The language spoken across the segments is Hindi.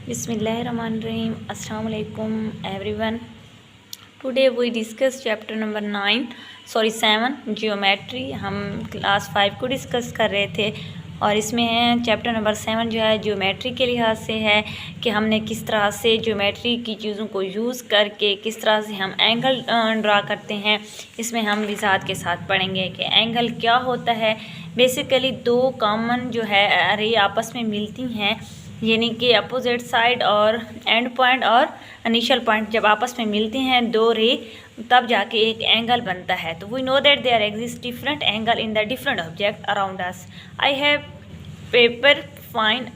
Bismillahirrahmanirrahim. Assalamu alaikum everyone. Today we discuss chapter number 7 geometry. हम क्लास 5 को डिस्कस कर रहे थे और इसमें चैप्टर नंबर 7 जो है ज्योमेट्री के लिहाज से है कि हमने किस तरह से ज्योमेट्री की चीज़ों को यूज़ करके किस तरह से हम एंगल ड्रा करते हैं। इसमें हम विजात के साथ पढ़ेंगे कि एंगल क्या होता है। बेसिकली दो कॉमन जो है रे आपस में मिलती हैं, यानी कि अपोजिट साइड और एंड पॉइंट और इनिशियल पॉइंट जब आपस में मिलते हैं दो रे, तब जाके एक एंगल बनता है। तो we know that there exist different angle in the different object around us. I have paper fine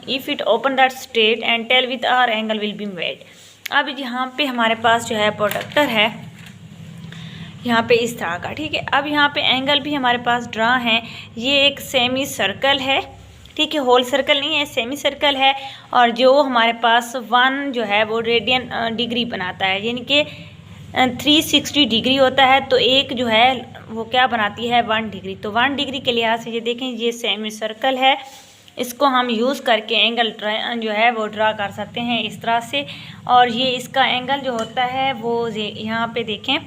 if it open that state and tell with our angle will be made. अब यहाँ पे हमारे पास जो है प्रोडक्टर है यहाँ पे इस तरह का, ठीक है। अब यहाँ पे एंगल भी हमारे पास ड्रा है। ये एक सेमी सर्कल है, ठीक है, होल सर्कल नहीं है, सेमी सर्कल है। और जो हमारे पास 1 जो है वो रेडियन डिग्री बनाता है, यानी कि 360 डिग्री होता है। तो एक जो है वो क्या बनाती है 1 डिग्री। तो 1 डिग्री के लिहाज से ये देखें, ये सेमी सर्कल है, इसको हम यूज़ करके एंगल जो है वो ड्रा कर सकते हैं इस तरह से। और ये इसका एंगल जो होता है वो यहाँ पे देखें,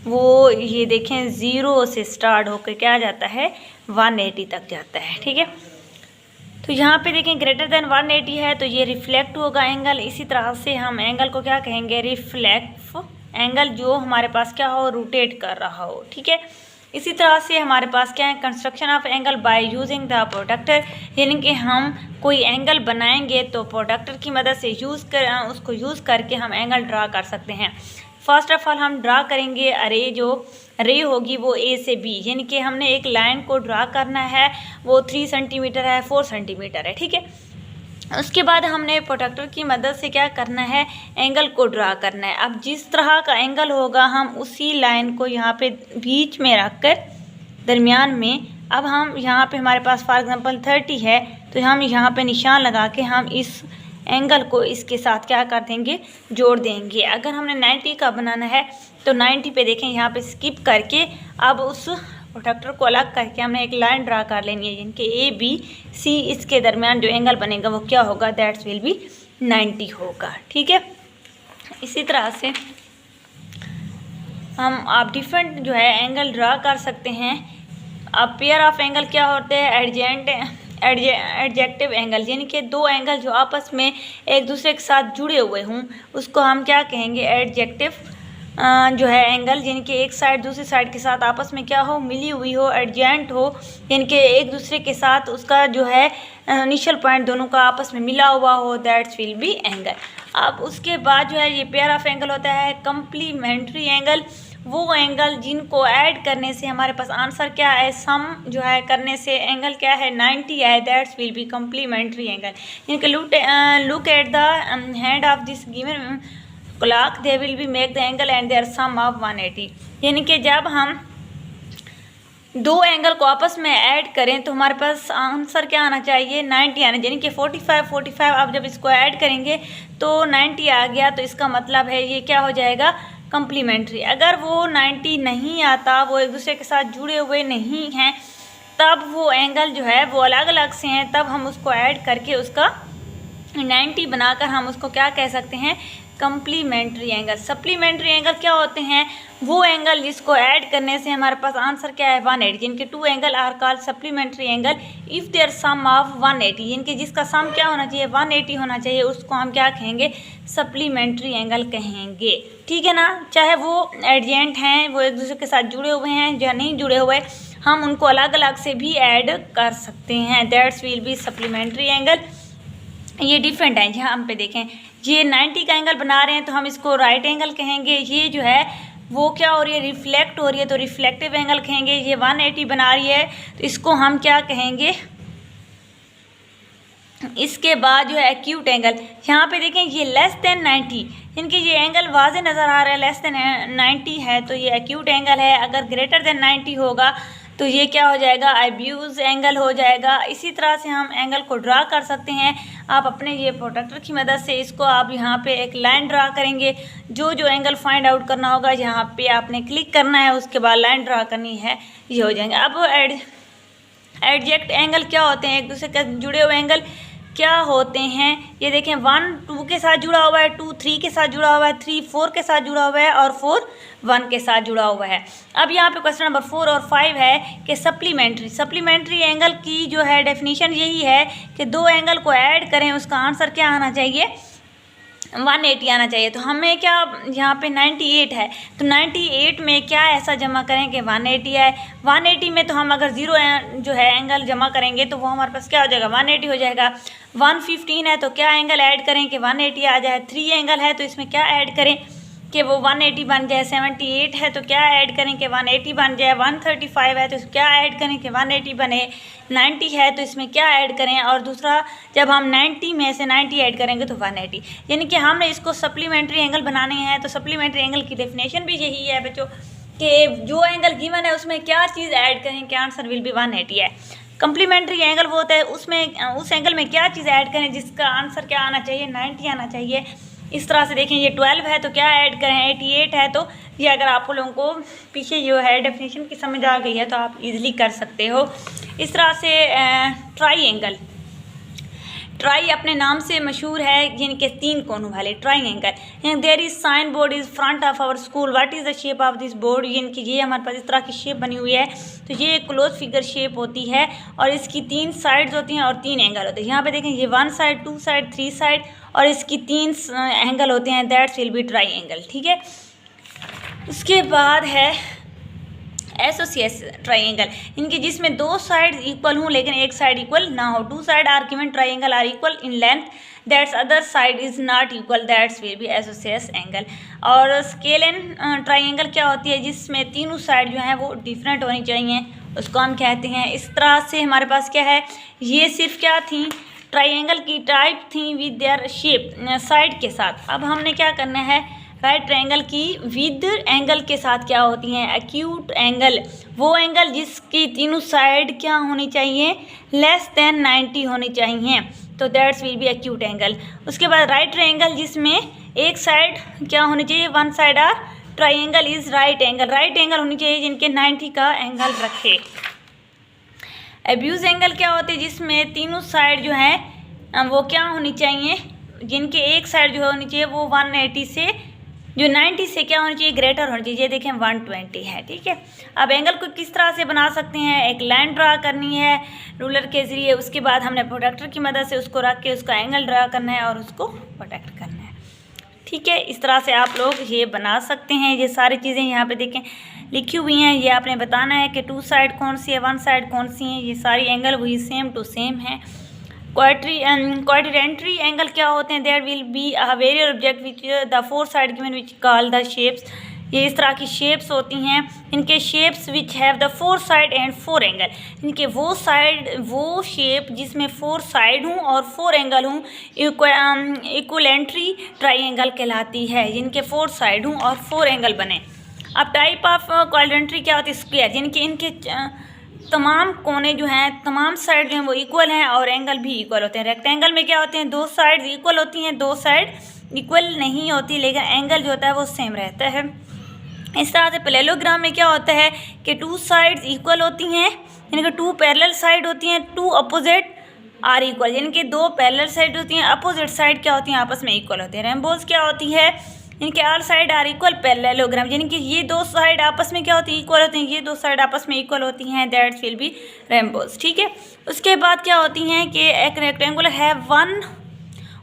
वो ये देखें 0 से स्टार्ट होकर क्या जाता है 180 तक जाता है, ठीक है। तो यहाँ पे देखें ग्रेटर देन 180 है तो ये रिफ्लेक्ट होगा एंगल। इसी तरह से हम एंगल को क्या कहेंगे, रिफ्लेक्ट एंगल, जो हमारे पास क्या हो रोटेट कर रहा हो, ठीक है। इसी तरह से हमारे पास क्या है construction of angle by using the protractor, यानी कि हम कोई एंगल बनाएंगे तो प्रोडक्टर की मदद से उसको यूज़ करके हम एंगल ड्रा कर सकते हैं। फर्स्ट ऑफ ऑल हम ड्रा करेंगे अरे, जो रे होगी वो ए से बी, यानी कि हमने एक लाइन को ड्रा करना है, वो 3 सेंटीमीटर है, 4 सेंटीमीटर है, ठीक है। उसके बाद हमने प्रोडक्टर की मदद से क्या करना है, एंगल को ड्रा करना है। अब जिस तरह का एंगल होगा हम उसी लाइन को यहाँ पे बीच में रख कर दरमियान में, अब हम यहाँ पे हमारे पास फॉर एग्जांपल 30 है तो हम यहाँ पे निशान लगा के हम इस एंगल को इसके साथ क्या कर देंगे, जोड़ देंगे। अगर हमने 90 का बनाना है तो 90 पे देखें यहाँ पे स्किप करके अब उस प्रोडक्टर को अलग करके हमने एक लाइन ड्रा कर लेनी है, यानी कि ABC इसके दरमियान जो एंगल बनेगा वो क्या होगा, दैट्स विल बी 90 होगा, ठीक है। इसी तरह से हम आप डिफरेंट जो है एंगल ड्रा कर सकते हैं। अब पेयर ऑफ एंगल क्या होते हैं, एडजेक्टिव एंगल, यानी कि दो एंगल जो आपस में एक दूसरे के साथ जुड़े हुए हों उसको हम क्या कहेंगे, एडजेक्टिव जो है एंगल, यानी कि एक साइड दूसरी साइड के साथ आपस में क्या हो, मिली हुई हो, एडजेंट हो, यानी कि एक दूसरे के साथ उसका जो है इनिशियल पॉइंट दोनों का आपस में मिला हुआ हो, दैट्स विल बी एंगल। अब उसके बाद जो है ये पेयर ऑफ एंगल होता है कम्प्लीमेंट्री एंगल, वो एंगल जिनको ऐड करने से हमारे पास आंसर क्या है, सम जो है करने से एंगल क्या है 90 है, that's will be complementary angle. यानी कि look at the hand of this given clock, they will be make the angle and there sum of 180। यानी कि जब हम दो एंगल को आपस में ऐड करें तो हमारे पास आंसर क्या आना चाहिए, 90 आना, यानी कि 45। अब जब इसको ऐड करेंगे तो 90 आ गया, तो इसका मतलब है ये क्या हो जाएगा, कम्प्लीमेंट्री। अगर वो 90 नहीं आता, वो एक दूसरे के साथ जुड़े हुए नहीं हैं, तब वो एंगल जो है वो अलग अलग से हैं, तब हम उसको ऐड करके उसका 90 बनाकर हम उसको क्या कह सकते हैं, कम्प्लीमेंट्री एंगल। सप्लीमेंट्री एंगल क्या होते हैं, वो एंगल जिसको ऐड करने से हमारे पास आंसर क्या है 180, जिनके 2 angle are called supplementary angle if there sum of 180, जिनके जिसका सम क्या होना चाहिए 180 होना चाहिए, उसको हम क्या कहेंगे, सप्लीमेंट्री एंगल कहेंगे, ठीक है ना। चाहे वो एडजेंट हैं, वो एक दूसरे के साथ जुड़े हुए हैं या नहीं जुड़े हुए, हम उनको अलग अलग से भी ऐड कर सकते हैं, that's will be supplementary angle. ये डिफरेंट है, जहाँ हम पे देखें ये 90 का एंगल बना रहे हैं तो हम इसको राइट एंगल कहेंगे। ये जो है वो क्या हो रही है, रिफ्लेक्ट हो रही है तो रिफ्लेक्टिव एंगल कहेंगे। ये 180 बना रही है तो इसको हम क्या कहेंगे, इसके बाद जो है एक्यूट एंगल, यहाँ पे देखें ये लेस देन 90, इनके ये एंगल वाजे नज़र आ रहा है, लेस देन 90 है तो ये एक्यूट एंगल है। अगर ग्रेटर देन 90 होगा तो ये क्या हो जाएगा, अब्यूज़ एंगल हो जाएगा। इसी तरह से हम एंगल को ड्रा कर सकते हैं। आप अपने ये प्रोडक्टर की मदद से इसको आप यहाँ पे एक लाइन ड्रा करेंगे, जो एंगल फाइंड आउट करना होगा यहाँ पे आपने क्लिक करना है, उसके बाद लाइन ड्रा करनी है, ये हो जाएंगे। अब एडजेक्ट एंगल क्या होते हैं, एक दूसरे के जुड़े हुए एंगल क्या होते हैं। ये देखें 1 2 के साथ जुड़ा हुआ है, 2 3 के साथ जुड़ा हुआ है, 3 4 के साथ जुड़ा हुआ है और 4 1 के साथ जुड़ा हुआ है। अब यहाँ पे क्वेश्चन नंबर 4 और 5 है कि सप्लीमेंट्री एंगल की जो है डेफिनेशन यही है कि दो एंगल को ऐड करें, उसका आंसर क्या आना चाहिए, 180 आना चाहिए। तो हमें क्या यहाँ पे 98 है, तो 98 में क्या ऐसा जमा करें कि 180 है। 180 में तो हम अगर 0 जो है एंगल जमा करेंगे तो वो हमारे पास क्या हो जाएगा, 180 हो जाएगा। 115 है तो क्या एंगल ऐड करें कि 180 आ जाए। 3 एंगल है तो इसमें क्या ऐड करें कि वो 180 बन जाए। 78 है तो क्या ऐड करें कि 180 बन जाए। 135 है तो क्या ऐड करें कि 180 बने। 90 है तो इसमें क्या ऐड करें, और दूसरा जब हम 90 में से 90 ऐड करेंगे तो 180, यानी कि हमने इसको सप्लीमेंट्री एंगल बनाने हैं। तो सप्लीमेंट्री एंगल की डेफिनेशन भी यही है बच्चों कि जो एंगल गिवन है उसमें क्या चीज़ ऐड करें कि आंसर विल बी 180 है। कम्प्लीमेंट्री एंगल वो होता है उसमें उस एंगल में क्या चीज़ ऐड करें जिसका आंसर क्या आना चाहिए, 90 आना चाहिए। इस तरह से देखें, ये 12 है तो क्या ऐड करें, 88 है तो ये अगर आप लोगों को पीछे जो है डेफिनेशन की समझ आ गई है तो आप इजीली कर सकते हो। इस तरह से ट्राई अपने नाम से मशहूर है, जिनके 3 कोनों वाले triangle. There is sign board is front of our school, what is the shape of this board. यानी कि ये हमारे पास इस तरह की शेप बनी हुई है, तो ये एक क्लोज फिगर शेप होती है और इसकी 3 साइड्स होती हैं और 3 एंगल होते हैं। यहाँ पे देखें ये 1 साइड 2 साइड 3 साइड और इसकी 3 एंगल होते हैं, दैट्स विल बी ट्राइंगल। ठीक है, उसके बाद है एसोसिएस ट्राइंगल, इनके जिसमें 2 साइड इक्वल हों लेकिन एक साइड इक्वल ना हो। 2 side are given triangle are equal in length, that's other side is not equal, that's will be एसोसिएस एंगल। और स्केलन ट्राइंगल क्या होती है, जिसमें तीनों साइड जो हैं वो डिफरेंट होनी चाहिए, उसको हम कहते हैं। इस तरह से हमारे पास क्या है, ये सिर्फ क्या थी, ट्राइंगल की टाइप थी विद देयर शेप साइड के साथ। अब हमने क्या करना है, राइट ट्रायंगल की विद एंगल के साथ क्या होती हैं, एक्यूट एंगल, वो एंगल जिसकी तीनों साइड क्या होनी चाहिए, लेस देन 90 होनी चाहिए, तो that's will B acute angle. उसके बाद राइट ट्रायंगल जिसमें एक साइड क्या होनी चाहिए, 1 side are triangle is right angle, right angle होनी चाहिए जिनके 90 का एंगल रखे। एब्यूज एंगल क्या होते हैं, जिसमें तीनों साइड जो है वो क्या होनी चाहिए, जिनके एक साइड जो होनी चाहिए वो 180 से जो 90 से क्या होनी चाहिए, ग्रेटर होनी चाहिए। ये देखें 120 है। ठीक है, अब एंगल को किस तरह से बना सकते हैं, एक लाइन ड्रा करनी है रूलर के ज़रिए, उसके बाद हमने प्रोडक्टर की मदद से उसको रख के उसका एंगल ड्रा करना है और उसको प्रोटेक्ट करना है। ठीक है, इस तरह से आप लोग ये बना सकते हैं। ये सारी चीज़ें यहाँ पे देखें लिखी हुई हैं, ये आपने बताना है कि 2 साइड कौन सी है, 1 साइड कौन सी है। ये सारी एंगल वही सेम टू सेम है। क्वाड्रेंट्री एंगल क्या होते हैं, there will be a various object which the 4 side given which call the shapes. ये इस तरह की शेप्स होती हैं, इनके shapes which have the 4 side and 4 angle. इनके वो शेप जिसमें 4 साइड हूँ और 4 एंगल हूँ इक्वलेंट्री ट्राइंगल कहलाती है, जिनके 4 साइड हूँ और 4 एंगल बने। अब टाइप ऑफ क्वाड्रेंट्री क्या होती है, स्क्वायर, जिनके इनके तमाम कोने जो हैं, तमाम साइड जो हैं वो इक्वल हैं और एंगल भी इक्वल होते हैं। रेक्टेंगल में क्या होते हैं, 2 साइड इक्वल होती हैं, 2 साइड इक्वल नहीं होती, लेकिन एंगल जो होता है वो सेम रहता है। इस तरह से पैरेललोग्राम में क्या होता है कि 2 साइड्स इक्वल होती हैं, यानी कि 2 पैरेलल साइड होती हैं, 2 अपोजिट आर इक्वल, यानी कि 2 पैरेलल साइड होती हैं, अपोजिट साइड क्या होती हैं, आपस में इक्वल होती हैं। रेम्बोज क्या होती है, इनके are side are equal parallelogram, यानी कि ये 2 साइड आपस में क्या होती है, इक्वल होती हैं, ये 2 साइड आपस में इक्वल होती हैं, दैट्स विल बी रेम्बोज। ठीक है, उसके बाद क्या होती हैं कि एक रेक्टेंगुलर है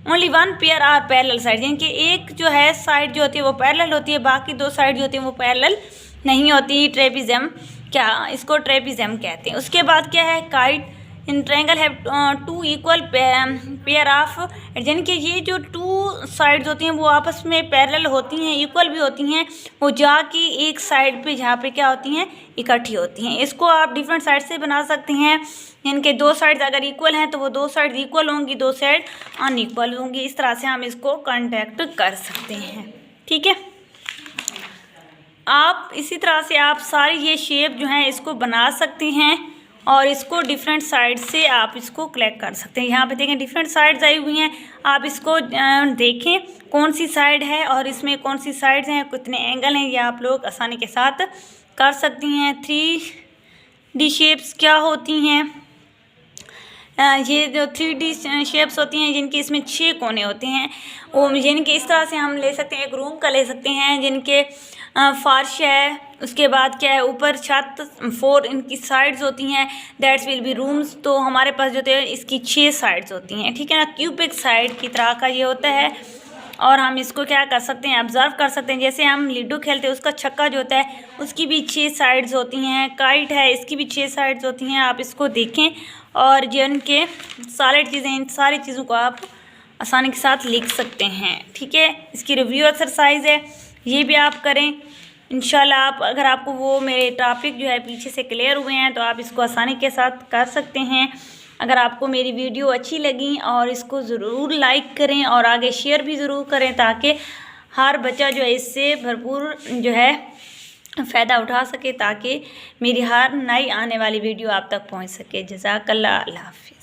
only 1 pair are parallel side, यानी कि एक जो है साइड जो होती है वो पैरेलल होती है, बाकी 2 साइड जो होती हैं वो पैरेलल नहीं होती। ट्रेपिज्म, क्या इसको ट्रेपिज्म कहते हैं। उसके बाद क्या है, kite in triangle have 2 equal pair of, यानी कि ये जो 2 साइड्स होती हैं वो आपस में पैरेलल होती हैं, इक्वल भी होती हैं, वो जाके एक साइड पे जहाँ पे क्या होती हैं, इकट्ठी होती हैं। इसको आप डिफरेंट साइड से बना सकते हैं, इनके 2 साइड्स अगर इक्वल हैं तो वो 2 साइड इक्वल होंगी, 2 साइड अनइक्वल होंगी। इस तरह से हम इसको कॉन्टैक्ट कर सकते हैं। ठीक है, आप इसी तरह से आप सारी ये शेप जो हैं इसको बना सकते हैं और इसको डिफरेंट साइड से आप इसको कलेक्ट कर सकते हैं। यहाँ पे देखें डिफरेंट साइड्स आई हुई हैं, आप इसको देखें कौन सी साइड है और इसमें कौन सी साइड्स हैं, कितने एंगल हैं, ये आप लोग आसानी के साथ कर सकती हैं। 3D शेप्स क्या होती हैं, ये जो 3D शेप्स होती हैं जिनके इसमें 6 कोने होते हैं, वो जिनके इस तरह से हम ले सकते हैं। एक रूम का ले सकते हैं जिनके फर्श है, उसके बाद क्या है ऊपर छत, 4 इनकी साइड्स होती हैं, दैट्स विल बी रूम्स। तो हमारे पास जो है इसकी 6 साइड्स होती हैं, ठीक है ना। क्यूबिक साइड की तरह का ये होता है। और हम इसको क्या कर सकते हैं, ऑब्जर्व कर सकते हैं। जैसे हम लूडो खेलते हैं, उसका छक्का जो होता है उसकी भी 6 साइड्स होती हैं। काइट है, इसकी भी 6 साइड्स होती हैं। आप इसको देखें और जिनके सॉलिड चीज़ें, इन सारी चीज़ों को आप आसानी के साथ लिख सकते हैं, ठीक है। इसकी रिव्यू एक्सरसाइज है, ये भी आप करें इंशाल्लाह। आप अगर आपको वो मेरे टॉपिक जो है पीछे से क्लियर हुए हैं तो आप इसको आसानी के साथ कर सकते हैं। अगर आपको मेरी वीडियो अच्छी लगी और इसको ज़रूर लाइक करें और आगे शेयर भी ज़रूर करें, ताकि हर बच्चा जो है इससे भरपूर जो है फ़ायदा उठा सके, ताकि मेरी हर नई आने वाली वीडियो आप तक पहुंच सके। जज़ाकल्लाह, अल्लाह हाफ़िज़।